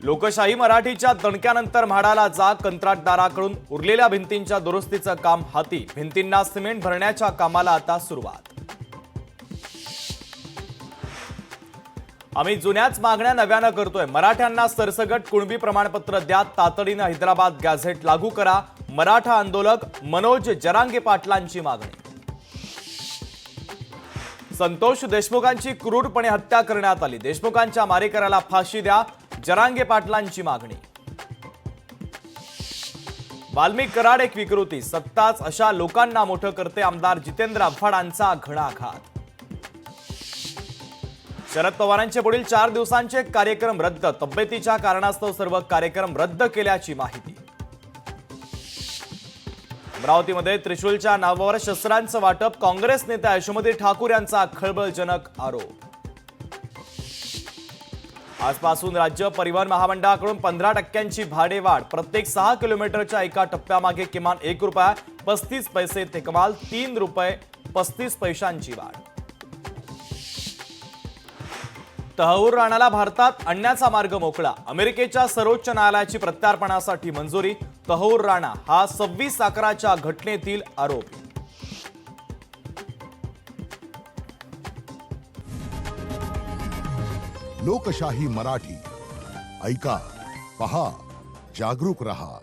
लोकशाही मराठीच्या दणक्यानंतर म्हाडाला जाग, कंत्राटदाराकडून उरलेल्या भिंतींच्या दुरुस्तीचं काम हाती, भिंतींना सिमेंट भरण्याच्या कामाला आता सुरुवात. आम्ही जुन्याच मागण्या नव्यानं करतोय. मराठ्यांना सरसगट कुणबी प्रमाणपत्र द्या, तातडीनं हैदराबाद गॅझेट लागू करा. मराठा आंदोलक मनोज जरांगे पाटलांची मागणी. संतोष देशमुखांची क्रूरपणे हत्या करण्यात आली. देशमुखांच्या मारेकऱ्याला फाशी द्या, जरांगे पाटलांची मागणी. वाल्मिक कराड एक विकृती, सत्ताच अशा लोकांना मोठं करते. आमदार जितेंद्र आव्हाडांचा घणाघात. शरद पवारांचे पुढील 4 दिवसांचे कार्यक्रम रद्द, तब्येतीच्या कारणास्तव सर्व कार्यक्रम रद्द केल्याची माहिती. अमरावतीमध्ये त्रिशूलच्या नावावर शस्त्रांचं वाटप, काँग्रेस नेत्या यशोमती ठाकूर यांचा खळबळजनक आरोप. आजपासून राज्य परिवहन महामंडळाकडून 15% भाडेवाढ, प्रत्येक 6 किलोमीटरच्या एका टप्प्यामागे किमान ₹1, 35 पैसे ते कमाल ₹3.35 वाढ. तहूर राणाला भारतात आणण्याचा मार्ग मोकळा, अमेरिकेच्या सर्वोच्च न्यायालयाची प्रत्यार्पणासाठी मंजुरी. तहूर राणा हा 26/11च्या घटनेतील आरोपी. लोकशाही मराठी ऐका, पहा, जागरूक रहा.